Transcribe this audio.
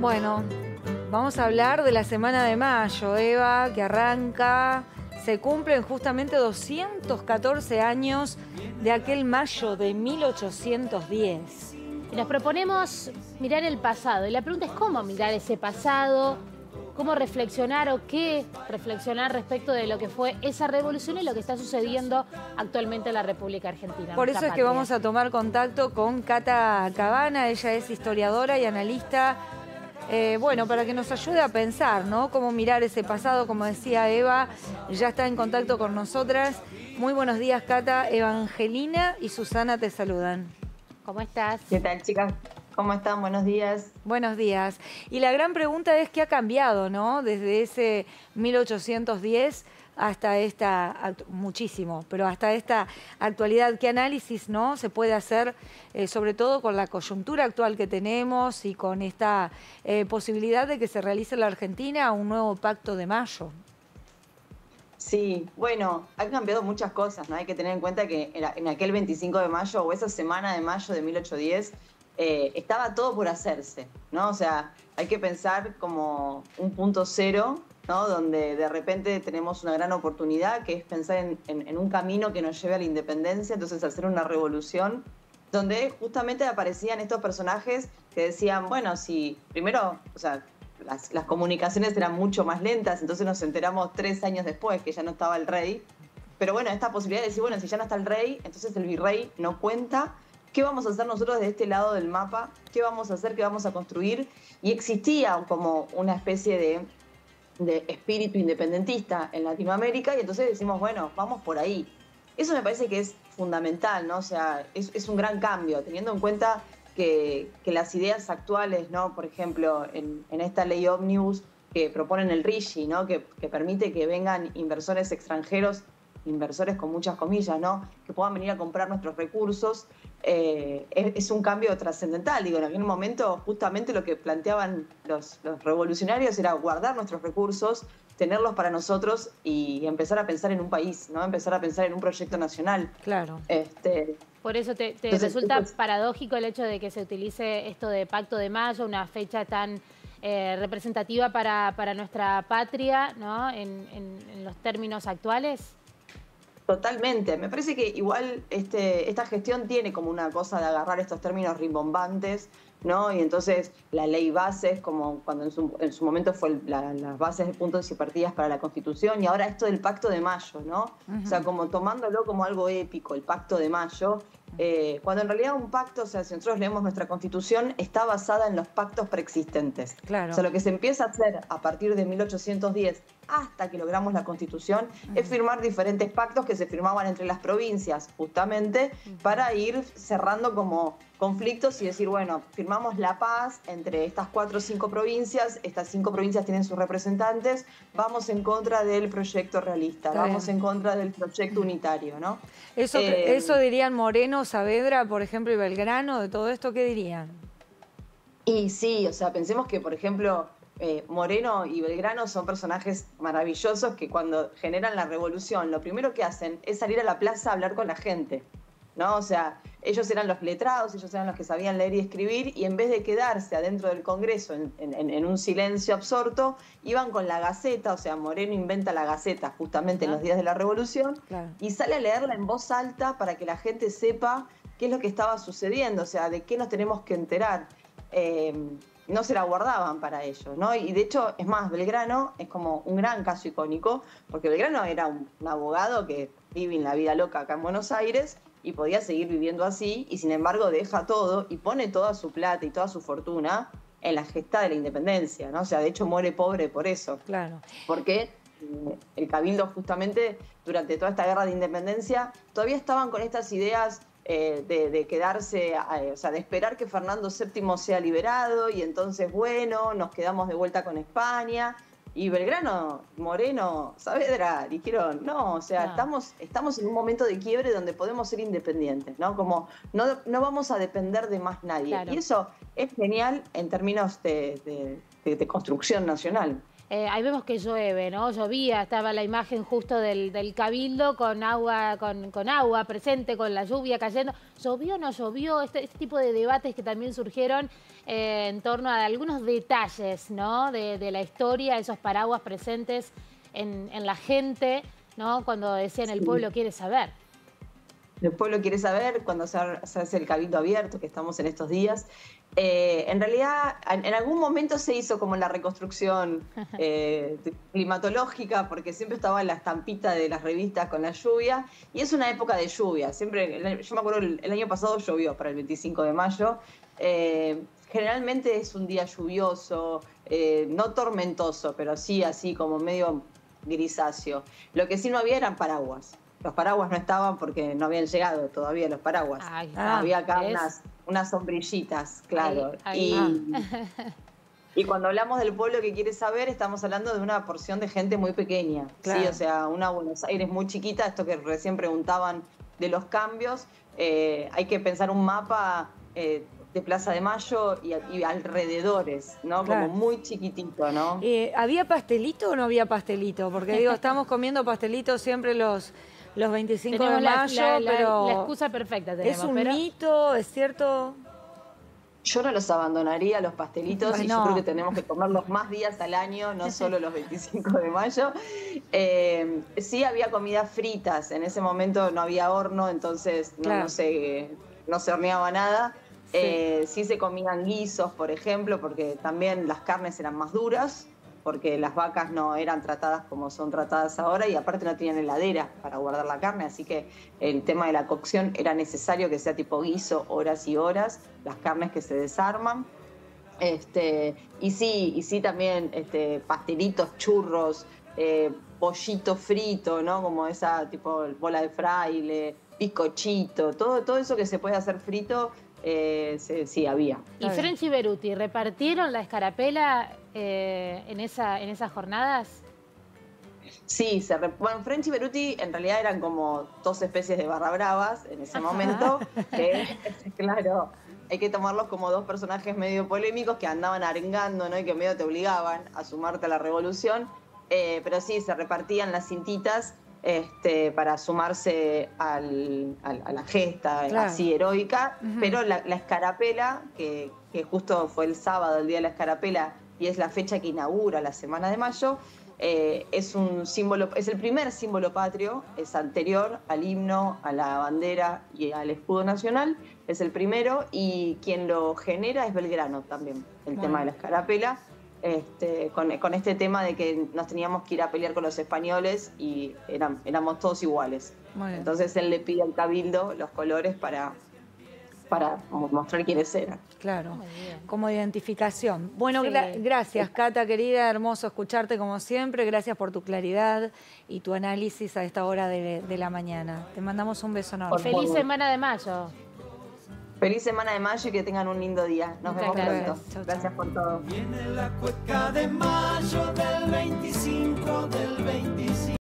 Bueno, vamos a hablar de la Semana de Mayo, Eva, que arranca. Se cumplen justamente 214 años de aquel mayo de 1810. Y nos proponemos mirar el pasado. Y la pregunta es cómo mirar ese pasado, cómo reflexionar o qué reflexionar respecto de lo que fue esa revolución y lo que está sucediendo actualmente en la República Argentina. Por eso es que vamos a tomar contacto con Cata Cabana. Ella es historiadora y analista. Bueno, para que nos ayude a pensar, ¿no? Cómo mirar ese pasado, como decía Eva, ya está en contacto con nosotras. Muy buenos días, Cata. Evangelina y Susana te saludan. ¿Cómo estás? ¿Qué tal, chicas? ¿Cómo están? Buenos días. Buenos días. Y la gran pregunta es qué ha cambiado, ¿no? Desde ese 1810 hasta esta, muchísimo, pero hasta esta actualidad. ¿Qué análisis, no, se puede hacer, sobre todo con la coyuntura actual que tenemos y con esta posibilidad de que se realice en la Argentina un nuevo Pacto de Mayo? Sí, bueno, han cambiado muchas cosas, ¿no? Hay que tener en cuenta que en aquel 25 de mayo o esa semana de mayo de 1810 estaba todo por hacerse, ¿no? O sea, hay que pensar como un punto cero, ¿no? Donde de repente tenemos una gran oportunidad, que es pensar en un camino que nos lleve a la independencia, entonces hacer una revolución, donde justamente aparecían estos personajes que decían, bueno, si primero, o sea, las comunicaciones eran mucho más lentas, entonces nos enteramos 3 años después que ya no estaba el rey. Pero bueno, esta posibilidad de decir, bueno, si ya no está el rey, entonces el virrey no cuenta. ¿Qué vamos a hacer nosotros de este lado del mapa? ¿Qué vamos a hacer? ¿Qué vamos a construir? Y existía como una especie de espíritu independentista en Latinoamérica y entonces decimos, bueno, vamos por ahí. Eso me parece que es fundamental, ¿no? O sea, es un gran cambio, teniendo en cuenta que las ideas actuales, ¿no? Por ejemplo, en esta ley ómnibus que proponen el RIGI, ¿no? Que permite que vengan inversores extranjeros, inversores con muchas comillas, ¿no? Que puedan venir a comprar nuestros recursos, es un cambio trascendental. Digo, en aquel momento justamente lo que planteaban los revolucionarios era guardar nuestros recursos, tenerlos para nosotros y empezar a pensar en un país, ¿no? Empezar a pensar en un proyecto nacional. Claro. Por eso te Entonces, resulta paradójico el hecho de que se utilice esto de Pacto de Mayo, una fecha tan representativa para nuestra patria, ¿no? En los términos actuales. Totalmente. Me parece que igual esta gestión tiene como una cosa de agarrar estos términos rimbombantes, ¿no? Y entonces la ley bases, como cuando en su momento fue las bases de puntos y partidas para la Constitución, y ahora esto del Pacto de Mayo, ¿no? O sea, como tomándolo como algo épico, el Pacto de Mayo, cuando en realidad un pacto, o sea, si nosotros leemos nuestra Constitución, está basada en los pactos preexistentes. Claro. O sea, lo que se empieza a hacer a partir de 1810 hasta que logramos la Constitución es firmar diferentes pactos que se firmaban entre las provincias, justamente para ir cerrando como conflictos y decir, bueno, firmamos la paz entre estas 4 o 5 provincias, estas 5 provincias tienen sus representantes, vamos en contra del proyecto realista, vamos en contra del proyecto unitario, ¿no? Eso dirían Moreno, Saavedra, por ejemplo, y Belgrano, de todo esto, ¿qué dirían? Y sí, o sea, pensemos que, por ejemplo, Moreno y Belgrano son personajes maravillosos que cuando generan la revolución, lo primero que hacen es salir a la plaza a hablar con la gente, ¿no? O sea, ellos eran los letrados, ellos eran los que sabían leer y escribir, y en vez de quedarse adentro del Congreso en un silencio absorto, iban con la Gaceta. O sea, Moreno inventa la Gaceta justamente en los días de la Revolución, y sale a leerla en voz alta para que la gente sepa qué es lo que estaba sucediendo, o sea, de qué nos tenemos que enterar. No se la guardaban para ellos, ¿no? Y de hecho, es más, Belgrano es como un gran caso icónico, porque Belgrano era un abogado que vive en la vida loca acá en Buenos Aires y podía seguir viviendo así, y sin embargo deja todo y pone toda su plata y toda su fortuna en la gesta de la independencia, ¿no? O sea, de hecho muere pobre por eso. Claro. Porque el Cabildo justamente durante toda esta guerra de independencia todavía estaban con estas ideas de quedarse, o sea, de esperar que Fernando VII sea liberado y entonces, bueno, nos quedamos de vuelta con España. Y Belgrano, Moreno, Saavedra dijeron, no, o sea, estamos en un momento de quiebre donde podemos ser independientes, ¿no? Como no vamos a depender de más nadie. Claro. Y eso es genial en términos de construcción nacional. ahí vemos que llueve, ¿no? Llovía, estaba la imagen justo del cabildo con agua, con agua presente, con la lluvia cayendo. ¿Llovió o no llovió? Este tipo de debates que también surgieron en torno a algunos detalles, ¿no? De la historia, esos paraguas presentes en la gente, ¿no? Cuando decían el pueblo quiere saber. El pueblo quiere saber cuando se hace el cabildo abierto, que estamos en estos días. En realidad, en algún momento se hizo como la reconstrucción climatológica, porque siempre estaba la estampita de las revistas con la lluvia, y es una época de lluvia. Siempre, yo me acuerdo, el año pasado llovió para el 25 de mayo. Generalmente es un día lluvioso, no tormentoso, pero sí así como medio grisáceo. Lo que sí no había eran paraguas. Los paraguas no estaban porque no habían llegado todavía los paraguas. Había acá unas sombrillitas, claro. Y cuando hablamos del pueblo que quiere saber, estamos hablando de una porción de gente muy pequeña. Claro. ¿Sí? O sea, una Buenos Aires muy chiquita, esto que recién preguntaban de los cambios. Hay que pensar un mapa de Plaza de Mayo y alrededores, ¿no? Claro. Como muy chiquitito, ¿no? ¿Había pastelito o no había pastelito? Porque digo, estamos comiendo pastelitos siempre los 25 tenemos de mayo, pero... La excusa perfecta tenemos. ¿Es un mito? ¿Es cierto? Yo no los abandonaría, los pastelitos, y yo creo que tenemos que comerlos más días al año, no solo los 25 de mayo. Sí había comidas fritas, en ese momento no había horno, entonces no se horneaba nada. Sí se comían guisos, por ejemplo, porque también las carnes eran más duras, porque las vacas no eran tratadas como son tratadas ahora, y aparte no tenían heladera para guardar la carne, así que el tema de la cocción era necesario que sea tipo guiso, horas y horas, las carnes que se desarman. Y sí también pastelitos, churros, pollito frito, ¿no? Como esa tipo bola de fraile, bizcochito, todo eso que se puede hacer frito. Sí, había. ¿Y Frenchy Beruti repartieron la escarapela en esas jornadas? Sí, bueno, Frenchy Beruti en realidad eran como dos especies de barra bravas en ese momento. Claro, hay que tomarlos como dos personajes medio polémicos que andaban arengando, ¿no? Y que medio te obligaban a sumarte a la revolución. Pero sí, se repartían las cintitas para sumarse a la gesta así heroica, pero la escarapela, que justo fue el sábado, el día de la escarapela, y es la fecha que inaugura la Semana de Mayo, es un símbolo, es el primer símbolo patrio, es anterior al himno, a la bandera y al escudo nacional, es el primero, y quien lo genera es Belgrano también, el tema de la escarapela. Con este tema de que nos teníamos que ir a pelear con los españoles y éramos todos iguales. Entonces él le pide al cabildo los colores para mostrar quiénes eran. Claro, como identificación. Bueno, gracias, Cata, querida, hermoso escucharte como siempre. Gracias por tu claridad y tu análisis a esta hora de la mañana. Te mandamos un beso enorme. Feliz Semana de Mayo. Feliz Semana de Mayo y que tengan un lindo día. Nos vemos pronto. Gracias por todo. Viene la cueca de mayo del 25 del 25.